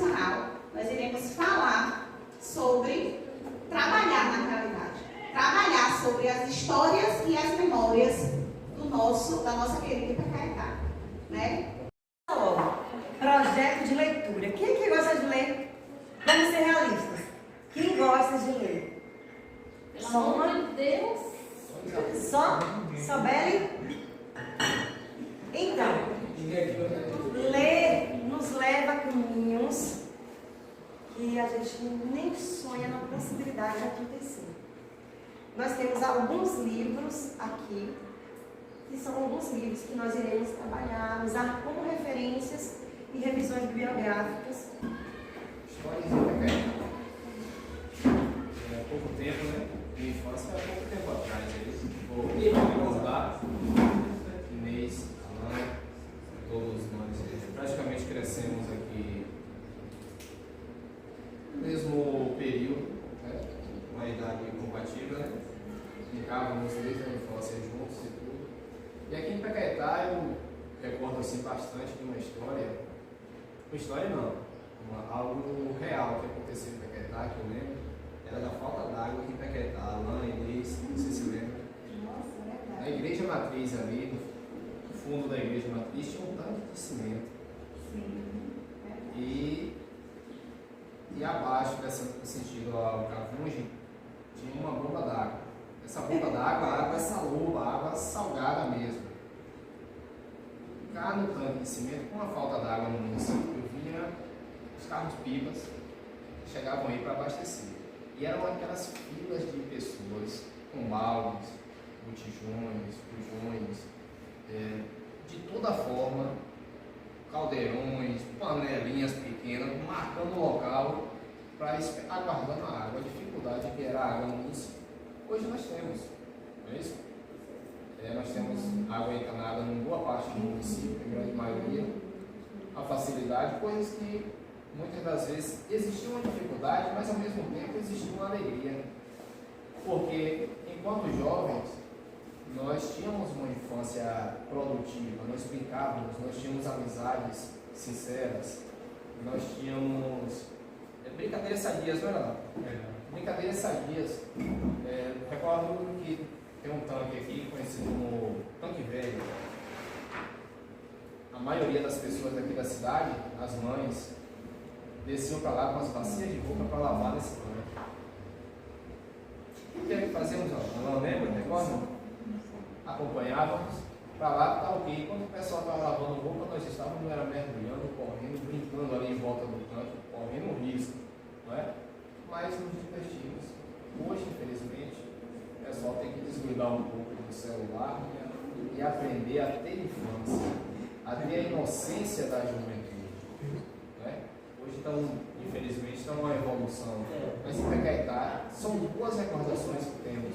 tradicional, nós iremos falar sobre trabalhar na realidade. Trabalhar sobre as histórias e as memórias da nossa querida Itacaetá, né? Projeto de leitura. Quem que gosta de ler? Vamos ser realistas. Quem gosta de ler? Pelo amor de Deus. Só Beli? Então, ler nos leva a caminhos que a gente nem sonha na possibilidade de acontecer. Nós temos alguns livros aqui, que são alguns livros que nós iremos trabalhar, usar como referências e revisões bibliográficas. Histórias de Itacaetá. Há pouco tempo, né? Minha infância há pouco tempo atrás. Vou lá, Inês, Alain, todos nós praticamente crescemos aqui no mesmo período, né? Uma idade compatível, né? Brincávamos desde a infância juntos e tudo. E aqui em Itacaetá eu recordo assim bastante de uma história não, algo real que aconteceu em Itacaetá, que eu lembro, era da falta d'água aqui em Itacaetá. Alain, Inês, não sei se lembra. Nossa, é verdade. Na igreja matriz ali, no fundo da igreja matriz, tinha um tanque de cimento. Sim. E abaixo, no sentido ao Cavunge, tinha uma bomba d'água. Essa bomba d'água, a água é saloba, a água salgada mesmo. Cá no tanque de cimento, com a falta d'água no município, vinha os carros-pipas que chegavam aí para abastecer. E eram aquelas filas de pessoas com baldes, botijões, bujões, de toda forma, caldeirões, panelinhas pequenas, marcando o local para aguardando a água, a dificuldade que era a água no município. Hoje nós temos, não é isso? Nós temos água encanada em boa parte do município, em grande maioria, a facilidade, coisas que muitas das vezes existia uma dificuldade, mas ao mesmo tempo existia uma alegria. Porque enquanto jovens, nós tínhamos uma infância produtiva, nós brincávamos, nós tínhamos amizades sinceras, nós tínhamos brincadeiras sadias, não era? Brincadeiras sadias. Recordo que tem um tanque aqui, conhecido como Tanque Velho. A maioria das pessoas daqui da cidade, as mães, desciam para lá com as bacias de roupa para lavar nesse tanque. O que é que fazíamos? Não lembra? Recorda? Acompanhávamos para lá, tá ok. Quando o pessoal estava lavando roupa, nós estávamos mergulhando, correndo, brincando ali em volta do tanque, correndo risco, não é? Mas nos divertimos. Hoje, infelizmente, o pessoal tem que desgrudar um pouco do celular e aprender a ter infância, a ter a inocência da juventude. Não é? Hoje infelizmente, está uma evolução. Mas em Itacaetá, são duas recordações que temos.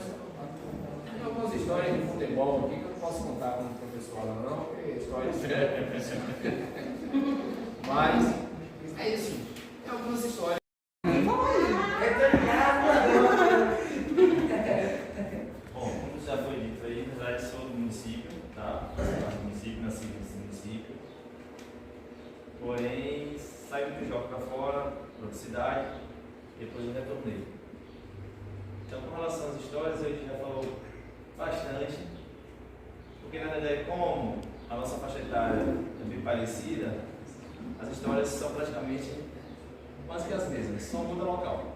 Tem algumas histórias de futebol aqui que eu não posso contar como professor Alan, não, porque histórias. Mas é isso. Tem algumas histórias. Bom, como já foi dito aí, na verdade sou do município, tá? Do município, nasci nesse município. Porém, saí do jogo para fora, para outra cidade, e depois eu retornei. Então, com relação às histórias, a gente já falou bastante, porque na verdade, como a nossa faixa etária é bem parecida, as histórias são praticamente quase que as mesmas, só muda o local.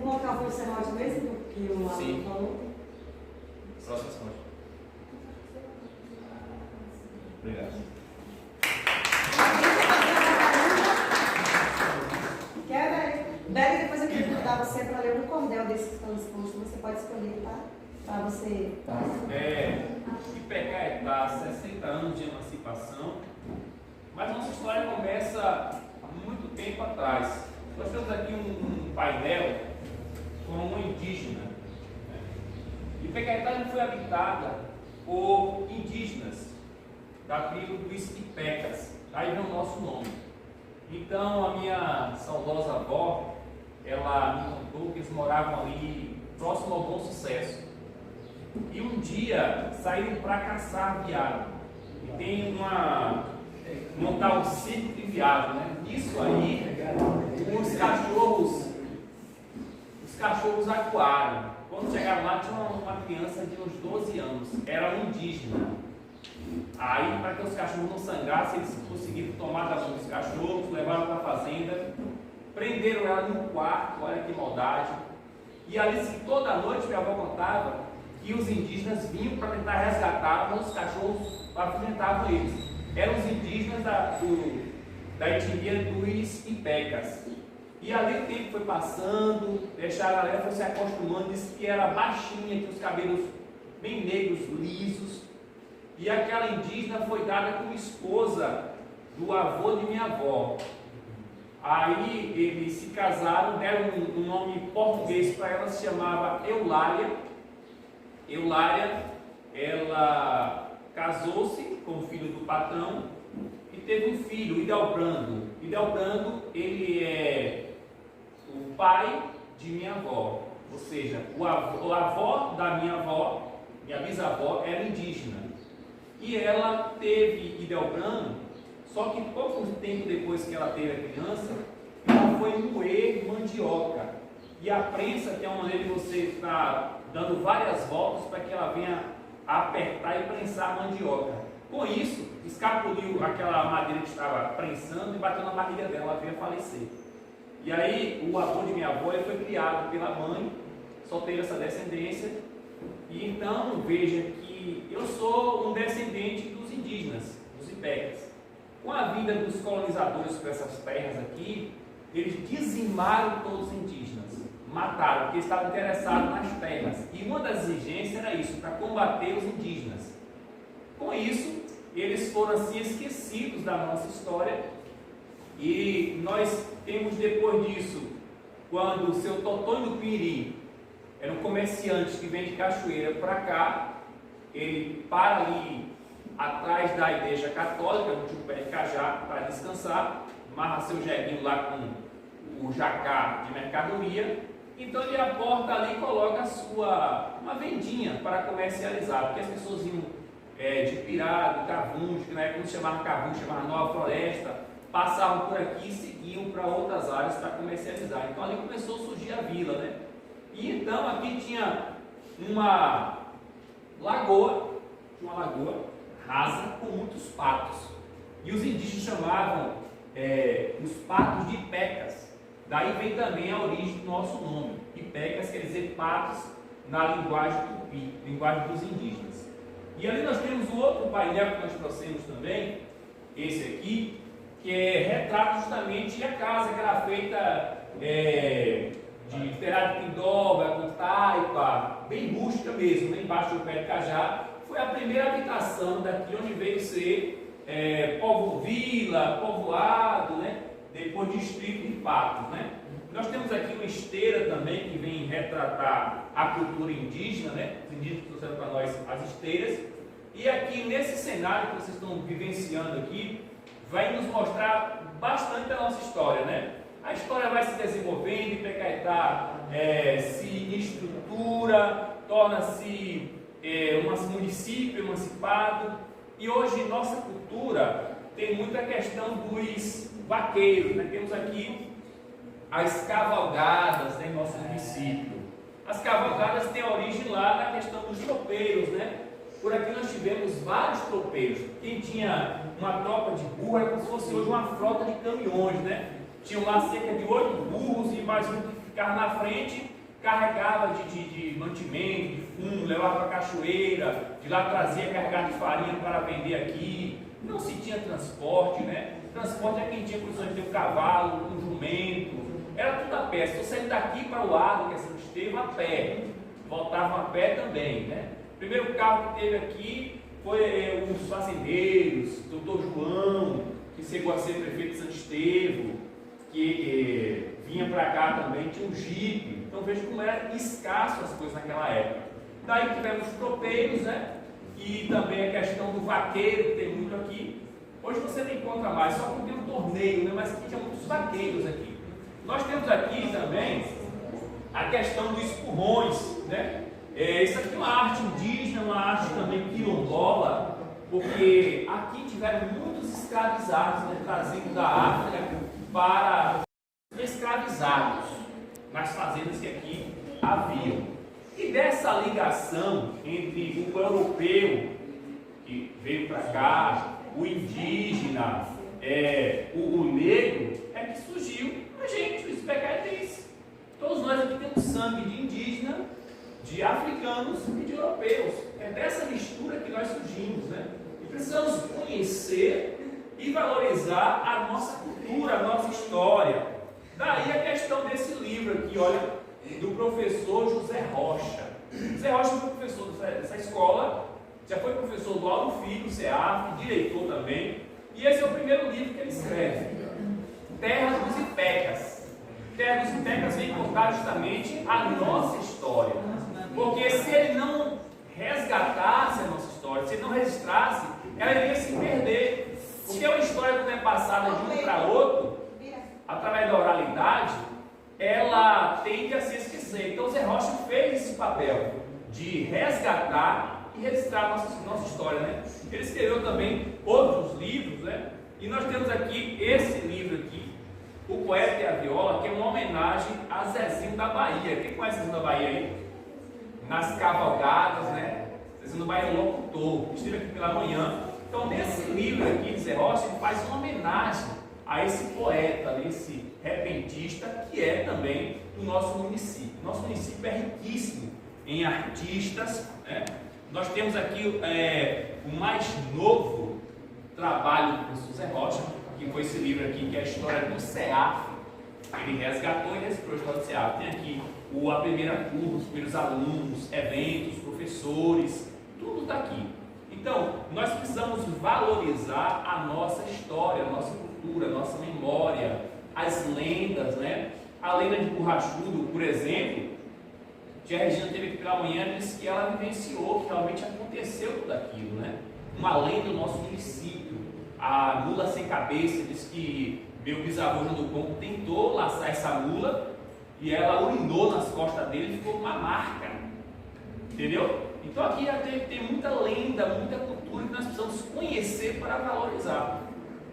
O local foi o Serrote mesmo? Que o Sim. Alan falou? Próxima fonte. Obrigado. Quer, Beli, depois eu quero convidar você para ler um cordel desses que estão dispostos. Você pode escolher, tá? Para você. Itacaetá, 60 anos de emancipação, mas nossa história começa há muito tempo atrás. Nós temos aqui um painel com uma indígena. Itacaetá não foi habitada por indígenas da tribo dos Ipecas, daí vem o nosso nome. Então a minha saudosa avó, ela me contou que eles moravam ali próximo ao Bom Sucesso. E um dia saíram para caçar veado. E tem uma montar um circo de viagem, né? Isso aí, os cachorros acuaram. Quando chegaram lá, tinha uma criança de uns 12 anos, era um indígena. Aí, para que os cachorros não sangrassem, eles conseguiram tomar da mão dos cachorros, levaram para a fazenda, prenderam ela no quarto, olha que maldade. E ali, toda noite, minha avó contava que os indígenas vinham para tentar resgatar, mas os cachorros afugentavam eles. Eram os indígenas da etnia dos Ipecas. E ali o tempo foi passando, a galera foi se acostumando, disse que era baixinha, tinha os cabelos bem negros, lisos. E aquela indígena foi dada como esposa do avô de minha avó. Aí eles se casaram, deram um nome português para ela, se chamava Eulália. Eulália, ela casou-se com o filho do patrão e teve um filho, Idelbrando. Idelbrando, ele é o pai de minha avó, ou seja, o avó da minha avó, minha bisavó, era indígena. E ela teve Idelbrando, só que pouco tempo depois que ela teve a criança, ela foi moer mandioca. E a prensa, que é uma maneira de você estar dando várias voltas para que ela venha apertar e prensar a mandioca. Com isso, escapuliu aquela madeira que estava prensando e bateu na barriga dela, ela veio a falecer. E aí, o avô de minha avó ele foi criado pela mãe, só teve essa descendência. E então, veja que eu sou um descendente dos indígenas, dos Ipecas. Com a vinda dos colonizadores para essas terras aqui, eles dizimaram todos os indígenas, mataram, porque estavam interessados nas terras. E uma das exigências era isso, para combater os indígenas. Com isso, eles foram assim esquecidos da nossa história. E nós temos depois disso, quando o seu Totônio do Piri era um comerciante que vem de Cachoeira para cá, ele para ali atrás da igreja católica, no Tupé de Cajá, para descansar, amarra seu jeguinho lá com o jacá de mercadoria. Então ele aporta ali e coloca uma vendinha para comercializar, porque as pessoas iam de Pirá, do Cavunde, que na época não se chamava Cavunde, chamava Nova Floresta, passavam por aqui e seguiam para outras áreas para comercializar. Então ali começou a surgir a vila, né? E então aqui tinha uma lagoa rasa com muitos patos. E os indígenas chamavam os patos de Ipecas. Daí vem também a origem do nosso nome. Ipecas quer dizer patos na linguagem tupi, linguagem dos indígenas. E ali nós temos o outro painel que nós trouxemos também, esse aqui, que retrata justamente a casa que era feita de telhado de pindoba, com taipa, bem rústica mesmo, né, embaixo do pé de cajá. Foi a primeira habitação daqui onde veio ser vila, povoado, né, depois distrito de Patos, né. Nós temos aqui uma esteira também que vem retratar a cultura indígena, né, os indígenas trouxeram para nós as esteiras. E aqui nesse cenário que vocês estão vivenciando aqui, vai nos mostrar bastante da nossa história, né? A história vai se desenvolvendo, Ipecaetá se estrutura, torna-se um município emancipado. E hoje nossa cultura tem muita questão dos vaqueiros, né? Temos aqui as cavalgadas, né, em nosso município. As cavalgadas têm origem lá na questão dos tropeiros, né? Por aqui nós tivemos vários tropeiros. Quem tinha uma tropa de burro é como se fosse hoje uma frota de caminhões, né? Tinham lá cerca de 8 burros e mais um que ficava na frente, carregava de mantimento, de fumo, levava para a cachoeira, de lá trazia carregado de farinha para vender aqui. Não se tinha transporte, né? Transporte é quem tinha condições de ter um cavalo, um jumento, era tudo a pé. Se eu sair daqui para o lado, que é São Estevão, a pé, voltavam a pé também, né? O primeiro carro que teve aqui foi os fazendeiros, doutor João, que chegou a ser prefeito de Santo Estevão, que vinha para cá também, tinha um jipe. Então veja como era escasso as coisas naquela época. Daí tivemos os tropeiros, né? E também a questão do vaqueiro, que tem muito aqui. Hoje você não encontra mais, só porque tem um torneio, né? Mas aqui tinha muitos vaqueiros aqui. Nós temos aqui também a questão dos currões, né? Isso aqui é uma arte indígena, uma arte também quilombola, porque aqui tiveram muitos escravizados, né, trazidos da África para escravizados nas fazendas que aqui haviam. E dessa ligação entre o europeu que veio para cá, o indígena, o negro, é que surgiu a gente, os pecaetenses. Todos nós aqui temos sangue de indígena, de africanos e de europeus. É dessa mistura que nós surgimos, né? E precisamos conhecer e valorizar a nossa cultura, a nossa história. Daí a questão desse livro aqui, olha, do professor José Rocha. José Rocha foi professor dessa escola, já foi professor do Aldo Filho, CEAF, diretor também. E esse é o primeiro livro que ele escreve, Terra dos Ipecas. Terra dos Ipecas vem contar justamente a nossa história. Porque se ele não resgatasse a nossa história, se ele não registrasse, ela iria se perder. Porque uma história quando é passada de um para outro, através da oralidade, ela tende a se esquecer. Então Zé Rocha fez esse papel de resgatar e registrar nossa história, né? Ele escreveu também outros livros, né? E nós temos aqui esse livro aqui, O Poeta e a Viola, que é uma homenagem a Zezinho da Bahia. Quem conhece Zezinho da Bahia aí? Nas cavalgadas, né? Zezinho da Bahia é um locutor, esteve aqui pela manhã. Então nesse livro aqui de Zé Rocha, ele faz uma homenagem a esse poeta, esse repentista, que é também do nosso município. Nosso município é riquíssimo em artistas, né? Nós temos aqui o mais novo trabalho do professor Zé Rocha, que foi esse livro aqui, que é a história do CEAF. Ele resgatou e registrou a história do CEAF. Tem aqui a primeira turma, os primeiros alunos, eventos, professores, tudo está aqui. Então, nós precisamos valorizar a nossa história, a nossa cultura, a nossa memória, as lendas, né? A lenda de Borrachudo, por exemplo, Tia Regina teve aqui pela manhã e disse que ela vivenciou, que realmente aconteceu tudo aquilo, né? Uma lenda do nosso município. A mula sem cabeça diz que meu bisavô João do Pombo tentou laçar essa mula e ela urinou nas costas dele e ficou uma marca. Entendeu? Então aqui tem muita lenda, muita cultura que nós precisamos conhecer para valorizar.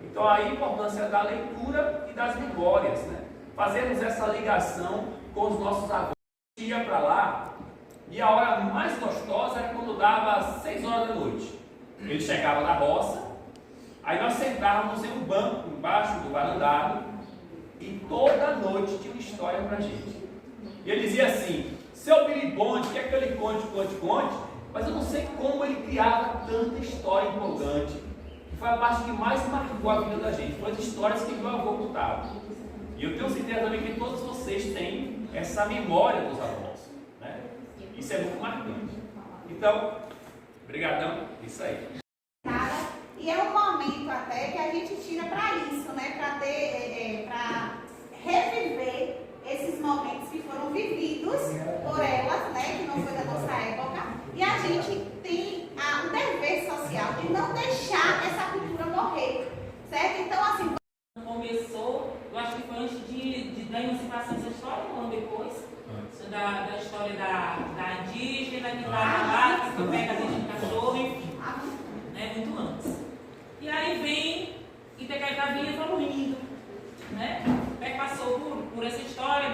Então a importância da leitura e das memórias, né? Fazermos essa ligação com os nossos avós. Ia para lá e a hora mais gostosa era quando dava 6 horas da noite. Ele chegava da roça, aí nós sentávamos em um banco embaixo do varandado e toda noite tinha uma história para a gente. E ele dizia assim: seu Billy Bond, quer que eu lhe conte, mas eu não sei como ele criava tanta história empolgante. E foi a parte que mais marcou a vida da gente, foram as histórias que meu avô contava. E eu tenho certeza também que todos vocês têm essa memória dos avós, né? Isso é muito marcante. Então, brigadão, isso aí. E é um momento até que a gente tira para isso, né? Para reviver esses momentos que foram vividos por elas, né? Que não foi da nossa época. E a gente tem o dever social de não deixar essa cultura morrer, certo? Então, assim... Começou, eu acho que foi antes da emancipação dessa história, um ano depois, da história da indígena, que estava lá, que pega a gente de cachorro, enfim, né, muito antes. E aí vem Itacaitá vinha evoluindo, né? Passou por essa história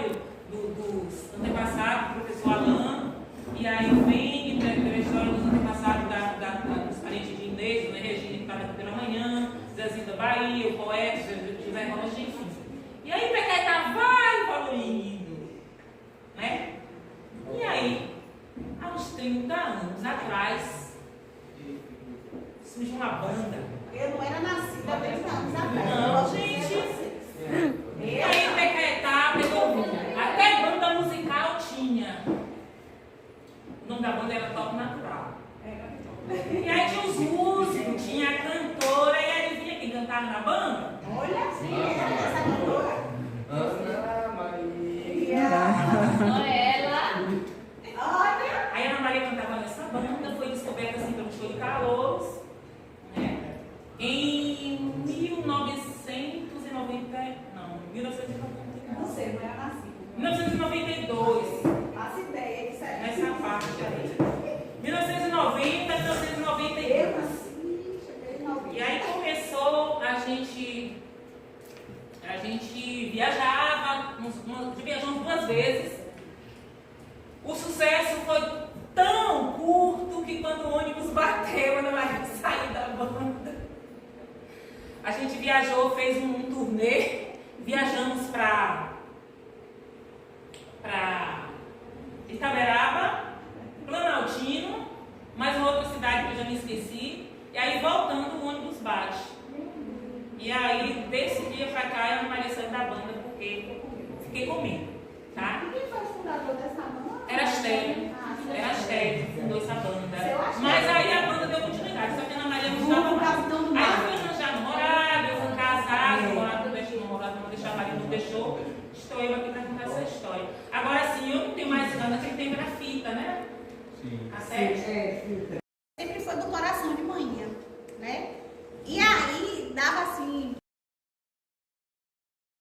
dos antepassados, do professor Alain, e aí vem pela história dos antepassados dos parentes de Inês, né, Regina, que estava aqui pela manhã, Zezinho da Bahia, o poeta, José Rocha, enfim. E aí Itacaitá vai evoluindo, né? E aí, há uns 30 anos atrás, surgiu uma banda. Eu não era nascida há 30 anos atrás. Não, gente. E aí Itacaitá pegou, até banda musical tinha. O nome da banda era Top Natural. E aí tinha os músicos, tinha a cantora, e aí vinha quem cantava na banda. Olha, sim, essa cantora. Ana Maria. Ela. Olha. Aí a Ana Maria cantava nessa banda, foi descoberta assim pelo show de Calouros, né? Em 1990, não, 1992. Não sei, não era nascida. 1992. Faço ideia, isso é. Nessa parte aí. 1990, 1992. Eu nasci. viajou, fez um turnê, viajamos para Itaberaba, Planaltino, mais uma outra cidade que eu já me esqueci, e aí voltando o ônibus bate. E aí, desse dia pra cá, eu não parei sair da banda, porque fiquei com medo, tá? E quem foi o fundador dessa banda? Era Astério. Era Astério que fundou essa banda. Mas aí a banda deu continuidade, só que a Ana Maria não estava mais. Aí eu fui arranjar namorado, eu fui casar, o namorado não deixou, a Maria não deixou. Estou eu aqui para contar essa história. Agora sim, eu não tenho mais nada, naquele tempo era fita, né? Sim. Cassete? É, fita.